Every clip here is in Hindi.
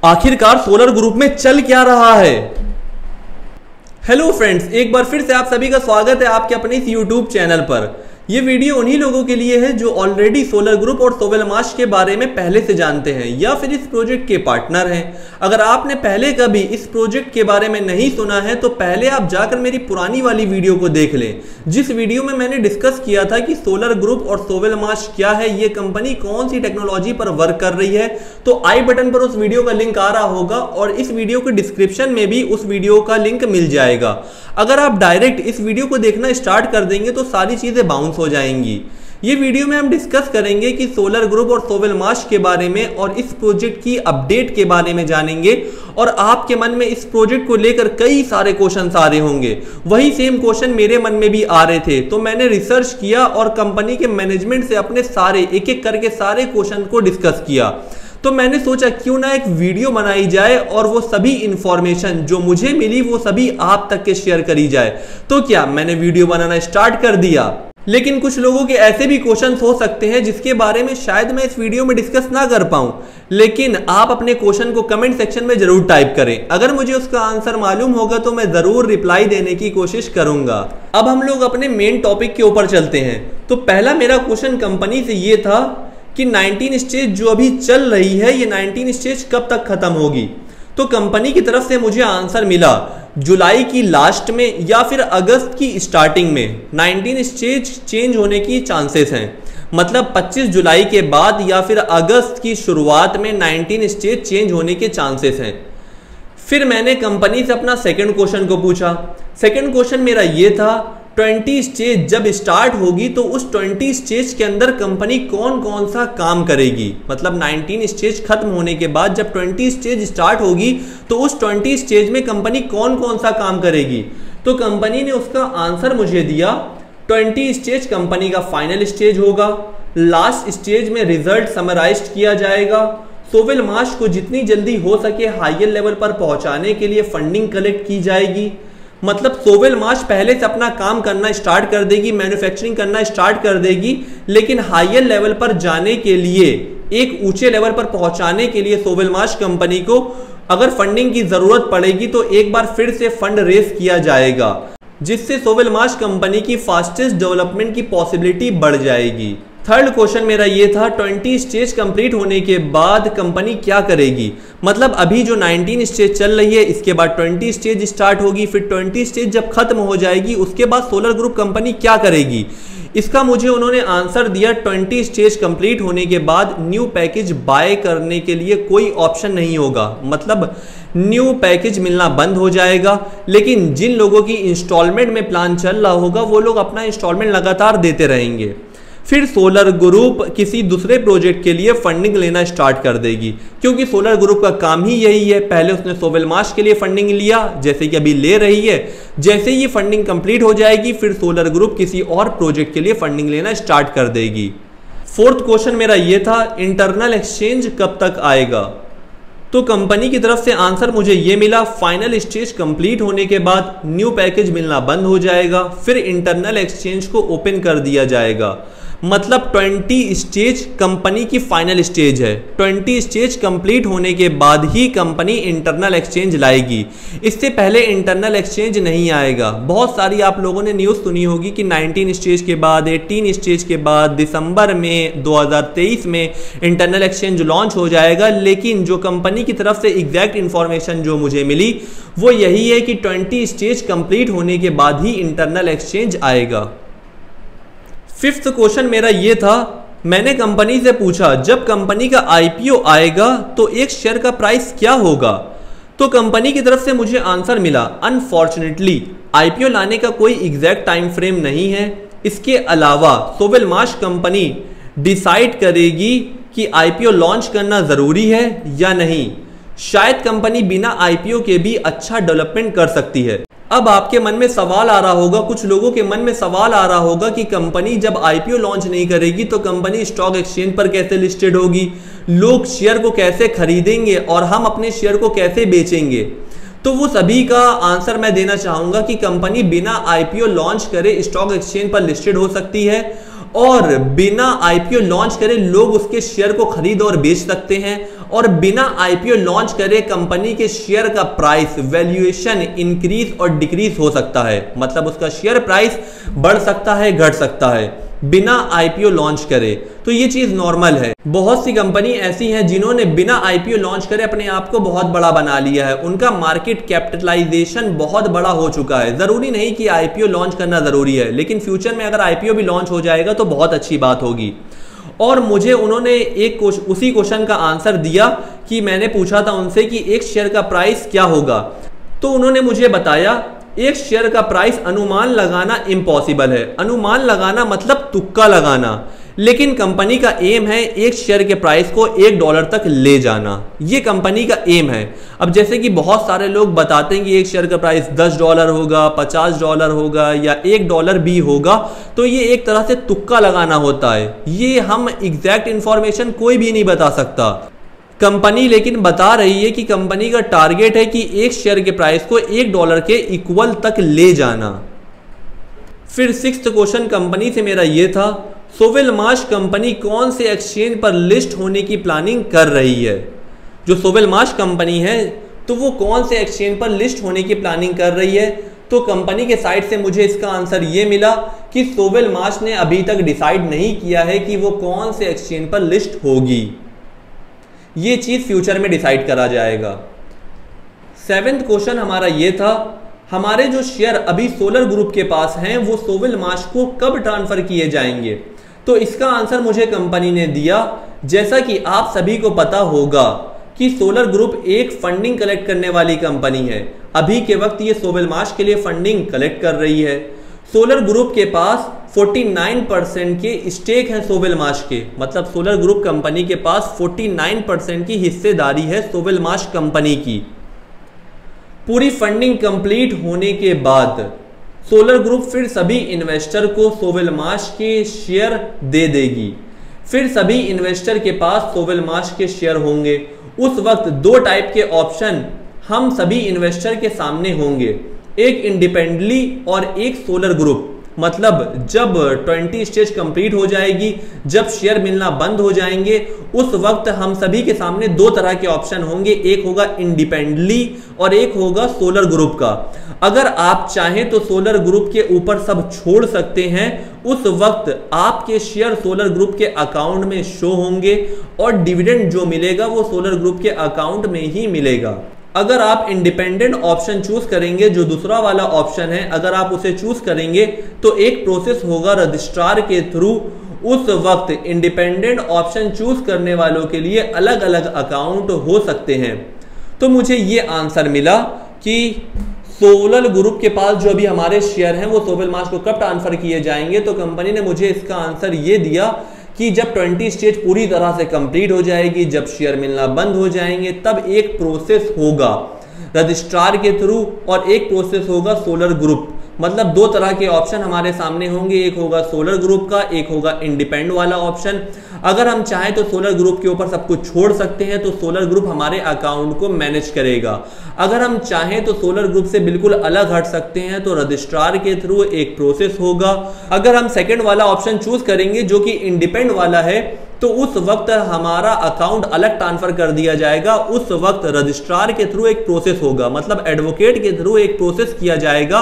आखिरकार सोलर ग्रुप में चल क्या रहा है। हेलो फ्रेंड्स, एक बार फिर से आप सभी का स्वागत है आपके अपने इस यूट्यूब चैनल पर। ये वीडियो उन्हीं लोगों के लिए है जो ऑलरेडी सोलर ग्रुप और सोवेलमाश के बारे में पहले से जानते हैं या फिर इस प्रोजेक्ट के पार्टनर हैं। अगर आपने पहले कभी इस प्रोजेक्ट के बारे में नहीं सुना है तो पहले आप जाकर मेरी पुरानी वाली वीडियो को देख लें, जिस वीडियो में मैंने डिस्कस किया था कि सोलर ग्रुप और सोवेलमाश क्या है, ये कंपनी कौन सी टेक्नोलॉजी पर वर्क कर रही है। तो आई बटन पर उस वीडियो का लिंक आ रहा होगा और इस वीडियो के डिस्क्रिप्शन में भी उस वीडियो का लिंक मिल जाएगा। अगर आप डायरेक्ट इस वीडियो को देखना स्टार्ट कर देंगे तो सारी चीजें बाउंस हो जाएंगी। ये वीडियो में हम डिस्कस करेंगे कि सोलर ग्रुप और सोवेलमाश के बारे में और इस प्रोजेक्ट की अपडेट के बारे में जानेंगे और आपके मन में इस प्रोजेक्ट को लेकर कई सारे क्वेश्चंस आ रहे होंगे। वही सेम क्वेश्चन मेरे मन में भी आ रहे थे, तो मैंने रिसर्च किया और कंपनी के मैनेजमेंट से अपने सारे एक एक करके सारे क्वेश्चन को डिस्कस किया। तो मैंने सोचा क्यों ना एक वीडियो बनाई जाए और वो सभी इंफॉर्मेशन जो मुझे मिली वो सभी आप तक के शेयर करी जाए। तो क्या मैंने वीडियो बनाना स्टार्ट कर दिया। लेकिन कुछ लोगों के ऐसे भी क्वेश्चंस हो सकते हैं जिसके बारे में शायद मैं इस वीडियो में डिस्कस ना कर पाऊं, लेकिन आप अपने क्वेश्चन को कमेंट सेक्शन में जरूर टाइप करें। अगर मुझे उसका आंसर मालूम होगा तो मैं जरूर रिप्लाई देने की कोशिश करूंगा। अब हम लोग अपने मेन टॉपिक के ऊपर चलते हैं। तो पहला मेरा क्वेश्चन कंपनी से ये था कि 19 स्टेज जो अभी चल रही है, ये 19 स्टेज कब तक खत्म होगी। तो कंपनी की तरफ से मुझे आंसर मिला जुलाई की लास्ट में या फिर अगस्त की स्टार्टिंग में 19 स्टेज चेंज होने की चांसेस हैं। मतलब 25 जुलाई के बाद या फिर अगस्त की शुरुआत में 19 स्टेज चेंज होने के चांसेस हैं। फिर मैंने कंपनी से अपना सेकंड क्वेश्चन को पूछा। सेकंड क्वेश्चन मेरा ये था 20 स्टेज जब स्टार्ट होगी तो उस 20 स्टेज के अंदर कंपनी कौन कौन सा काम करेगी। मतलब 19 स्टेज खत्म होने के बाद जब 20 स्टेज स्टार्ट होगी तो उस 20 स्टेज में कंपनी कौन कौन सा काम करेगी। तो कंपनी ने उसका आंसर मुझे दिया 20 स्टेज कंपनी का फाइनल स्टेज होगा। लास्ट स्टेज में रिजल्ट समराइज किया जाएगा। सोवेलमाश को जितनी जल्दी हो सके हायर लेवल पर पहुंचाने के लिए फंडिंग कलेक्ट की जाएगी। मतलब सोवेलमाश पहले से अपना काम करना स्टार्ट कर देगी, मैन्युफैक्चरिंग करना स्टार्ट कर देगी, लेकिन हायर लेवल पर जाने के लिए, एक ऊंचे लेवल पर पहुंचाने के लिए सोवेलमाश कंपनी को अगर फंडिंग की जरूरत पड़ेगी तो एक बार फिर से फंड रेज किया जाएगा, जिससे सोवेलमाश कंपनी की फास्टेस्ट डेवलपमेंट की पॉसिबिलिटी बढ़ जाएगी। थर्ड क्वेश्चन मेरा ये था 20 स्टेज कंप्लीट होने के बाद कंपनी क्या करेगी। मतलब अभी जो 19 स्टेज चल रही है इसके बाद 20 स्टेज स्टार्ट होगी, फिर 20 स्टेज जब खत्म हो जाएगी उसके बाद सोलर ग्रुप कंपनी क्या करेगी। इसका मुझे उन्होंने आंसर दिया 20 स्टेज कंप्लीट होने के बाद न्यू पैकेज बाय करने के लिए कोई ऑप्शन नहीं होगा। मतलब न्यू पैकेज मिलना बंद हो जाएगा, लेकिन जिन लोगों की इंस्टॉलमेंट में प्लान चल रहा होगा वो लोग अपना इंस्टॉलमेंट लगातार देते रहेंगे। फिर सोलर ग्रुप किसी दूसरे प्रोजेक्ट के लिए फंडिंग लेना स्टार्ट कर देगी, क्योंकि सोलर ग्रुप का काम ही यही है। पहले उसने सोवेलमाश के लिए फंडिंग लिया, जैसे कि अभी ले रही है। जैसे ये फंडिंग कंप्लीट हो जाएगी फिर सोलर ग्रुप किसी और प्रोजेक्ट के लिए फंडिंग लेना स्टार्ट कर देगी। फोर्थ क्वेश्चन मेरा ये था इंटरनल एक्सचेंज कब तक आएगा। तो कंपनी की तरफ से आंसर मुझे ये मिला फाइनल स्टेज कंप्लीट होने के बाद न्यू पैकेज मिलना बंद हो जाएगा, फिर इंटरनल एक्सचेंज को ओपन कर दिया जाएगा। मतलब 20 स्टेज कंपनी की फाइनल स्टेज है। 20 स्टेज कंप्लीट होने के बाद ही कंपनी इंटरनल एक्सचेंज लाएगी, इससे पहले इंटरनल एक्सचेंज नहीं आएगा। बहुत सारी आप लोगों ने न्यूज़ सुनी होगी कि 19 स्टेज के बाद 18 स्टेज के बाद दिसंबर में 2023 में इंटरनल एक्सचेंज लॉन्च हो जाएगा, लेकिन जो कंपनी की तरफ से एग्जैक्ट इंफॉर्मेशन जो मुझे मिली वो यही है कि 20 स्टेज कंप्लीट होने के बाद ही इंटरनल एक्सचेंज आएगा। फिफ्थ क्वेश्चन मेरा ये था, मैंने कंपनी से पूछा जब कंपनी का आईपीओ आएगा तो एक शेयर का प्राइस क्या होगा। तो कंपनी की तरफ से मुझे आंसर मिला अनफॉर्चुनेटली आईपीओ लाने का कोई एग्जैक्ट टाइम फ्रेम नहीं है। इसके अलावा सोवेलमाश कंपनी डिसाइड करेगी कि आईपीओ लॉन्च करना जरूरी है या नहीं। शायद कंपनी बिना आईपीओ के भी अच्छा डेवलपमेंट कर सकती है। अब आपके मन में सवाल आ रहा होगा, कुछ लोगों के मन में सवाल आ रहा होगा कि कंपनी जब आईपीओ लॉन्च नहीं करेगी तो कंपनी स्टॉक एक्सचेंज पर कैसे लिस्टेड होगी, लोग शेयर को कैसे खरीदेंगे और हम अपने शेयर को कैसे बेचेंगे। तो वो सभी का आंसर मैं देना चाहूंगा कि कंपनी बिना आईपीओ लॉन्च करे स्टॉक एक्सचेंज पर लिस्टेड हो सकती है और बिना आईपीओ लॉन्च करे लोग उसके शेयर को खरीद और बेच सकते हैं, और बिना आईपीओ लॉन्च करे कंपनी के शेयर का प्राइस वैल्यूएशन इंक्रीज और डिक्रीज हो सकता है, मतलब उसका शेयर प्राइस बढ़ सकता है, घट सकता है बिना आईपीओ लॉन्च करे। तो ये चीज नॉर्मल है। बहुत सी कंपनी ऐसी हैं जिन्होंने बिना आईपीओ लॉन्च करे अपने आप को बहुत बड़ा बना लिया है, उनका मार्केट कैपिटलाइजेशन बहुत बड़ा हो चुका है। जरूरी नहीं कि आईपीओ लॉन्च करना जरूरी है, लेकिन फ्यूचर में अगर आईपीओ भी लॉन्च हो जाएगा तो बहुत अच्छी बात होगी। और मुझे उन्होंने उसी क्वेश्चन का आंसर दिया कि मैंने पूछा था उनसे कि एक शेयर का प्राइस क्या होगा, तो उन्होंने मुझे बताया एक शेयर का प्राइस अनुमान लगाना इम्पॉसिबल है। अनुमान लगाना मतलब तुक्का लगाना, लेकिन कंपनी का एम है एक शेयर के प्राइस को $1 तक ले जाना, ये कंपनी का एम है। अब जैसे कि बहुत सारे लोग बताते हैं कि एक शेयर का प्राइस $10 होगा, $50 होगा या $1 भी होगा, तो ये एक तरह से तुक्का लगाना होता है। ये हम एग्जैक्ट इंफॉर्मेशन कोई भी नहीं बता सकता। कंपनी लेकिन बता रही है कि कंपनी का टारगेट है कि एक शेयर के प्राइस को $1 के इक्वल तक ले जाना। फिर 6th क्वेश्चन कंपनी से मेरा ये था, सोवेलमाश कंपनी कौन से एक्सचेंज पर लिस्ट होने की प्लानिंग कर रही है। जो सोवेलमाश कंपनी है तो वो कौन से एक्सचेंज पर लिस्ट होने की प्लानिंग कर रही है, तो कंपनी के साइड से मुझे इसका आंसर ये मिला कि सोवेलमाश ने अभी तक डिसाइड नहीं किया है कि वो कौन से एक्सचेंज पर लिस्ट होगी, ये चीज फ्यूचर में डिसाइड करा जाएगा। 7th क्वेश्चन हमारा ये था, हमारे जो शेयर अभी सोलर ग्रुप के पास हैं वो सोवेलमाश को कब ट्रांसफर किए जाएंगे, तो इसका आंसर मुझे कंपनी ने दिया। जैसा कि आप सभी को पता होगा कि सोलर ग्रुप एक फंडिंग कलेक्ट करने वाली कंपनी है। अभी के वक्त ये सोवेलमाश के लिए फंडिंग कलेक्ट कर रही है। सोलर ग्रुप के पास 49% के स्टेक हैं सोवेलमाश के, मतलब सोलर ग्रुप कंपनी के पास 49% की हिस्सेदारी है सोवेलमाश कंपनी की। पूरी फंडिंग कंप्लीट होने के बाद सोलर ग्रुप फिर सभी इन्वेस्टर को सोवेलमाश के शेयर दे देगी। फिर सभी इन्वेस्टर के पास सोवेलमाश के शेयर होंगे। उस वक्त 2 टाइप के ऑप्शन हम सभी इन्वेस्टर के सामने होंगे, एक इंडिपेंडेंटली और एक सोलर ग्रुप। मतलब जब 20 स्टेज कंप्लीट हो जाएगी, जब शेयर मिलना बंद हो जाएंगे, उस वक्त हम सभी के सामने 2 तरह के ऑप्शन होंगे, एक होगा इंडिपेंडेंटली और एक होगा सोलर ग्रुप का। अगर आप चाहें तो सोलर ग्रुप के ऊपर सब छोड़ सकते हैं, उस वक्त आपके शेयर सोलर ग्रुप के अकाउंट में शो होंगे और डिविडेंड जो मिलेगा वो सोलर ग्रुप के अकाउंट में ही मिलेगा। अगर आप इंडिपेंडेंट ऑप्शन चूज करेंगे, जो दूसरा वाला ऑप्शन है, अगर आप उसे चूज करेंगे तो एक प्रोसेस होगा रजिस्ट्रार के थ्रू। उस वक्त इंडिपेंडेंट ऑप्शन चूज करने वालों के लिए अलग अलग अकाउंट हो सकते हैं। तो मुझे ये आंसर मिला कि सोलर ग्रुप के पास जो अभी हमारे शेयर हैं वो सोवेलमाश को कब ट्रांसफर किए जाएंगे, तो कंपनी ने मुझे इसका आंसर ये दिया कि जब 20 स्टेज पूरी तरह से कंप्लीट हो जाएगी, जब शेयर मिलना बंद हो जाएंगे, तब एक प्रोसेस होगा रजिस्ट्रार के थ्रू और एक प्रोसेस होगा सोलर ग्रुप। मतलब 2 तरह के ऑप्शन हमारे सामने होंगे, एक होगा सोलर ग्रुप का, एक होगा इंडिपेंडेंट वाला ऑप्शन। अगर हम चाहें तो सोलर ग्रुप के ऊपर सब कुछ छोड़ सकते हैं, तो सोलर ग्रुप हमारे अकाउंट को मैनेज करेगा। अगर हम चाहें तो सोलर ग्रुप से बिल्कुल अलग हट सकते हैं, तो रजिस्ट्रार के थ्रू एक प्रोसेस होगा। अगर हम सेकंड वाला ऑप्शन चूज करेंगे जो कि इंडिपेंडेंट वाला है, तो उस वक्त हमारा अकाउंट अलग ट्रांसफर कर दिया जाएगा। उस वक्त रजिस्ट्रार के थ्रू एक प्रोसेस होगा, मतलब एडवोकेट के थ्रू एक प्रोसेस किया जाएगा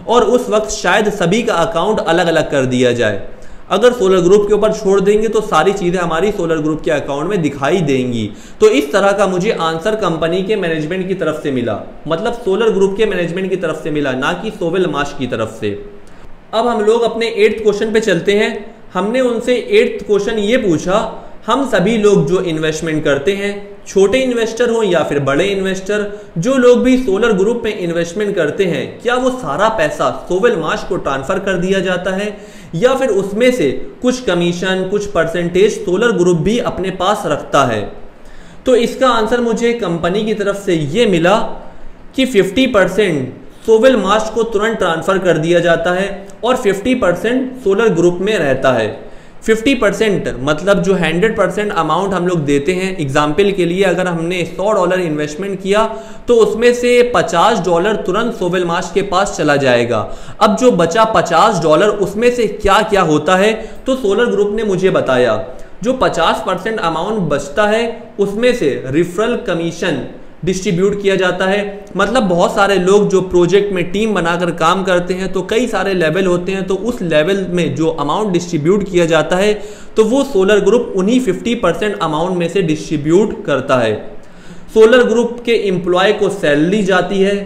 और उस वक्त शायद सभी का अकाउंट अलग अलग कर दिया जाए। अगर सोलर ग्रुप के ऊपर छोड़ देंगे तो सारी चीजें हमारी सोलर ग्रुप के अकाउंट में दिखाई देंगी। तो इस तरह का मुझे आंसर कंपनी के मैनेजमेंट की तरफ से मिला, मतलब सोलर ग्रुप के मैनेजमेंट की तरफ से मिला, ना कि सोवेलमाश की तरफ से। अब हम लोग अपने 8th क्वेश्चन पे चलते हैं। हमने उनसे 8th क्वेश्चन ये पूछा, हम सभी लोग जो इन्वेस्टमेंट करते हैं, छोटे इन्वेस्टर हो या फिर बड़े इन्वेस्टर, जो लोग भी सोलर ग्रुप में इन्वेस्टमेंट करते हैं, क्या वो सारा पैसा सोवेलमाश को ट्रांसफर कर दिया जाता है या फिर उसमें से कुछ कमीशन, कुछ परसेंटेज सोलर ग्रुप भी अपने पास रखता है? तो इसका आंसर मुझे कंपनी की तरफ से ये मिला कि 50% सोवेलमाश को तुरंत ट्रांसफर कर दिया जाता है और 50% सोलर ग्रुप में रहता है। 50% मतलब जो 100% अमाउंट हम लोग देते हैं, एग्जाम्पल के लिए अगर हमने $100 इन्वेस्टमेंट किया तो उसमें से $50 तुरंत सोवेल मार्श के पास चला जाएगा। अब जो बचा $50 उसमें से क्या क्या होता है, तो सोलर ग्रुप ने मुझे बताया जो 50% अमाउंट बचता है उसमें से रिफरल कमीशन डिस्ट्रीब्यूट किया जाता है। मतलब बहुत सारे लोग जो प्रोजेक्ट में टीम बनाकर काम करते हैं तो कई सारे लेवल होते हैं, तो उस लेवल में जो अमाउंट डिस्ट्रीब्यूट किया जाता है तो वो सोलर ग्रुप उन्हीं 50% अमाउंट में से डिस्ट्रीब्यूट करता है। सोलर ग्रुप के एम्प्लॉय को सैलरी जाती है,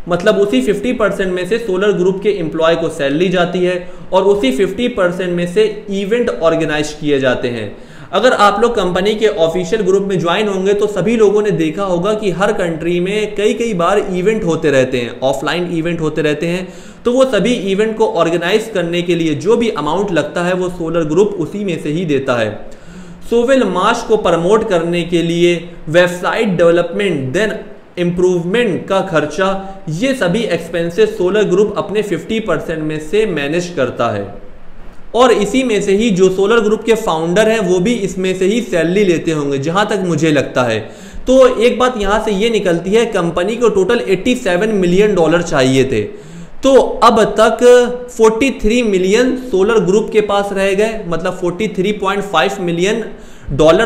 मतलब उसी 50% में से सोलर ग्रुप के एम्प्लॉय को सैलरी जाती है और उसी 50% में से इवेंट ऑर्गेनाइज किए जाते हैं। अगर आप लोग कंपनी के ऑफिशियल ग्रुप में ज्वाइन होंगे तो सभी लोगों ने देखा होगा कि हर कंट्री में कई बार इवेंट होते रहते हैं, ऑफलाइन इवेंट होते रहते हैं, तो वो सभी इवेंट को ऑर्गेनाइज करने के लिए जो भी अमाउंट लगता है वो सोलर ग्रुप उसी में से ही देता है। सोवेल मार्श को प्रमोट करने के लिए वेबसाइट डेवलपमेंट देन इम्प्रूवमेंट का खर्चा, ये सभी एक्सपेंसेस सोलर ग्रुप अपने 50% में से मैनेज करता है और इसी में से ही जो सोलर ग्रुप के फाउंडर हैं वो भी इसमें से ही सैलरी लेते होंगे, जहां तक मुझे लगता है। तो एक बात यहां से ये निकलती है, कंपनी को टोटल $87 मिलियन चाहिए थे, तो अब तक 43 मिलियन सोलर ग्रुप के पास रह गए, मतलब $43.5 मिलियन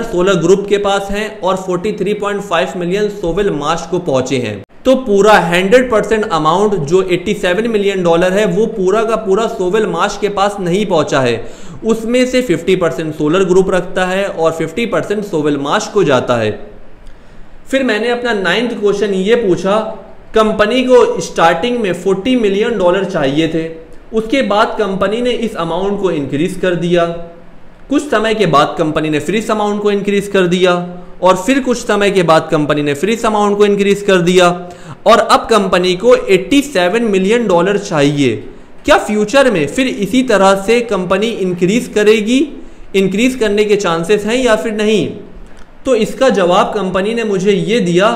सोलर ग्रुप के पास हैं और 43.5 मिलियन सोवेल मार्श को पहुंचे हैं। तो पूरा 100% अमाउंट जो $87 मिलियन है वो पूरा का पूरा सोवेल मार्श के पास नहीं पहुंचा है, उसमें से 50% सोलर ग्रुप रखता है और 50% सोवेल मार्श को जाता है। फिर मैंने अपना 9th क्वेश्चन ये पूछा, कंपनी को स्टार्टिंग में $40 मिलियन चाहिए थे, उसके बाद कंपनी ने इस अमाउंट को इंक्रीज कर दिया, कुछ समय के बाद कंपनी ने फिर इस अमाउंट को इंक्रीज कर दिया और फिर कुछ समय के बाद कंपनी ने फिर इस अमाउंट को इंक्रीज कर दिया और अब कंपनी को $87 मिलियन चाहिए। क्या फ्यूचर में फिर इसी तरह से कंपनी इंक्रीज करेगी, इंक्रीज करने के चांसेस हैं या फिर नहीं? तो इसका जवाब कंपनी ने मुझे ये दिया,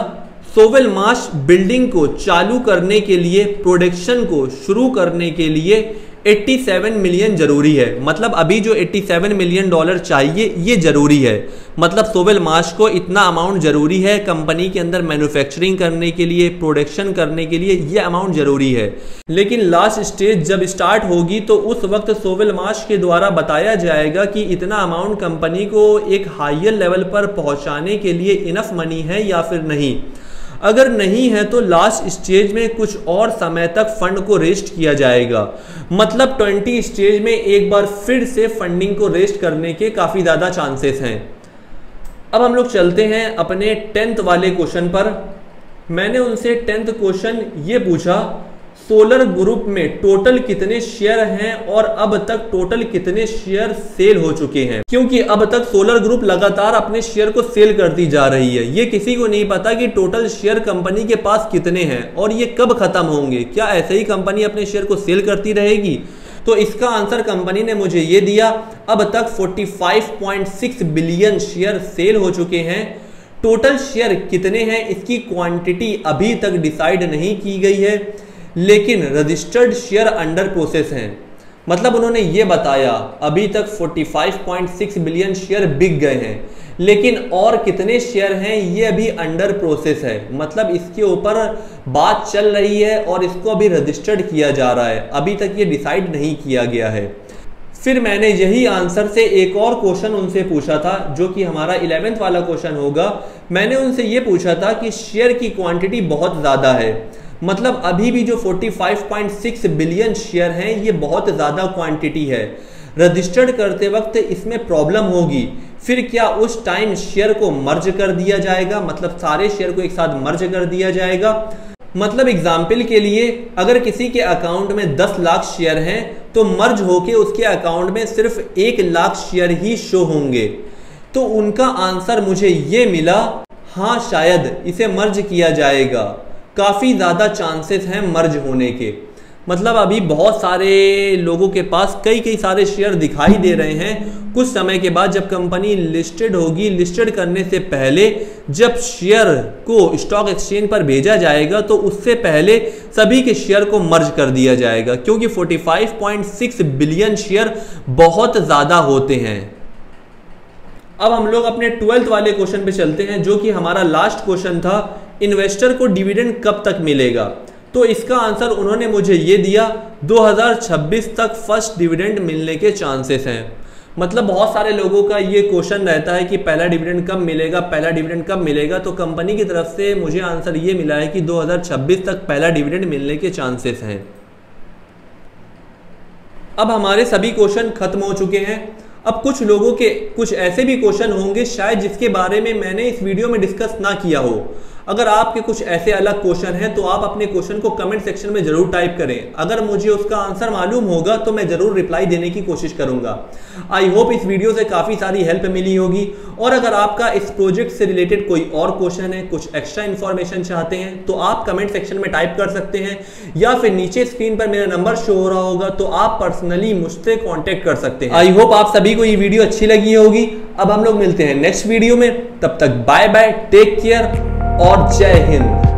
सोवेल मार्श बिल्डिंग को चालू करने के लिए, प्रोडक्शन को शुरू करने के लिए 87 मिलियन जरूरी है। मतलब अभी जो $87 मिलियन चाहिए ये जरूरी है, मतलब सोवेल मार्श को इतना अमाउंट जरूरी है कंपनी के अंदर मैन्युफैक्चरिंग करने के लिए, प्रोडक्शन करने के लिए, ये अमाउंट जरूरी है। लेकिन लास्ट स्टेज जब स्टार्ट होगी तो उस वक्त सोवेल मार्श के द्वारा बताया जाएगा कि इतना अमाउंट कंपनी को एक हायर लेवल पर पहुंचाने के लिए इनफ मनी है या फिर नहीं। अगर नहीं है तो लास्ट स्टेज में कुछ और समय तक फंड को रेस्ट किया जाएगा, मतलब 20 स्टेज में एक बार फिर से फंडिंग को रेस्ट करने के काफ़ी ज़्यादा चांसेस हैं। अब हम लोग चलते हैं अपने 10th वाले क्वेश्चन पर। मैंने उनसे 10th क्वेश्चन ये पूछा, सोलर ग्रुप में टोटल कितने शेयर हैं और अब तक टोटल कितने शेयर सेल हो चुके हैं? क्योंकि अब तक सोलर ग्रुप लगातार अपने शेयर को सेल करती जा रही है, ये किसी को नहीं पता कि टोटल शेयर कंपनी के पास कितने हैं और ये कब खत्म होंगे। क्या ऐसे ही कंपनी अपने शेयर को सेल करती रहेगी? तो इसका आंसर कंपनी ने मुझे ये दिया, अब तक 45.6 बिलियन शेयर सेल हो चुके हैं। टोटल शेयर कितने हैं इसकी क्वांटिटी अभी तक डिसाइड नहीं की गई है, लेकिन रजिस्टर्ड शेयर अंडर प्रोसेस हैं। मतलब उन्होंने ये बताया अभी तक 45.6 बिलियन शेयर बिक गए हैं, लेकिन और कितने शेयर हैं ये अभी अंडर प्रोसेस है, मतलब इसके ऊपर बात चल रही है और इसको अभी रजिस्टर्ड किया जा रहा है, अभी तक ये डिसाइड नहीं किया गया है। फिर मैंने यही आंसर से एक और क्वेश्चन उनसे पूछा था जो कि हमारा 11th वाला क्वेश्चन होगा। मैंने उनसे ये पूछा था कि शेयर की क्वांटिटी बहुत ज़्यादा है, मतलब अभी भी जो 45.6 बिलियन शेयर हैं ये बहुत ज़्यादा क्वांटिटी है, रजिस्टर्ड करते वक्त इसमें प्रॉब्लम होगी, फिर क्या उस टाइम शेयर को मर्ज कर दिया जाएगा, मतलब सारे शेयर को एक साथ मर्ज कर दिया जाएगा। मतलब एग्जाम्पल के लिए अगर किसी के अकाउंट में 10 लाख शेयर हैं तो मर्ज होके उसके अकाउंट में सिर्फ 1 लाख शेयर ही शो होंगे। तो उनका आंसर मुझे ये मिला, हाँ शायद इसे मर्ज किया जाएगा, काफ़ी ज़्यादा चांसेस हैं मर्ज होने के। मतलब अभी बहुत सारे लोगों के पास कई सारे शेयर दिखाई दे रहे हैं। कुछ समय के बाद जब कंपनी लिस्टेड होगी, लिस्टेड करने से पहले जब शेयर को स्टॉक एक्सचेंज पर भेजा जाएगा तो उससे पहले सभी के शेयर को मर्ज कर दिया जाएगा, क्योंकि 45.6 बिलियन शेयर बहुत ज़्यादा होते हैं। अब हम लोग अपने 12th वाले क्वेश्चन पे चलते हैं, जो कि हमारा लास्ट क्वेश्चन था, इन्वेस्टर को डिविडेंड कब तक मिलेगा। तो इसका आंसर उन्होंने मुझे ये दिया, 2026 तक फर्स्ट डिविडेंड मिलने के चांसेस हैं। मतलब बहुत सारे लोगों का ये क्वेश्चन रहता है कि पहला डिविडेंड कब मिलेगा, पहला डिविडेंड कब मिलेगा। तो कंपनी की तरफ से मुझे आंसर ये मिला है कि 2026 तक पहला डिविडेंड मिलने के चांसेस हैं। अब हमारे सभी क्वेश्चन खत्म हो चुके हैं। अब कुछ लोगों के कुछ ऐसे भी क्वेश्चन होंगे शायद जिसके बारे में मैंने इस वीडियो में डिस्कस ना किया हो। अगर आपके कुछ ऐसे अलग क्वेश्चन हैं तो आप अपने क्वेश्चन को कमेंट सेक्शन में जरूर टाइप करें। अगर मुझे उसका आंसर मालूम होगा तो मैं जरूर रिप्लाई देने की कोशिश करूंगा। आई होप इस वीडियो से काफी सारी हेल्प मिली होगी। और अगर आपका इस प्रोजेक्ट से रिलेटेड कोई और क्वेश्चन है, कुछ एक्स्ट्रा इन्फॉर्मेशन चाहते हैं तो आप कमेंट सेक्शन में टाइप कर सकते हैं, या फिर नीचे स्क्रीन पर मेरा नंबर शो हो रहा होगा तो आप पर्सनली मुझसे कॉन्टेक्ट कर सकते हैं। आई होप आप सभी को ये वीडियो अच्छी लगी होगी। अब हम लोग मिलते हैं नेक्स्ट वीडियो में, तब तक बाय बाय, टेक केयर और जय हिंद।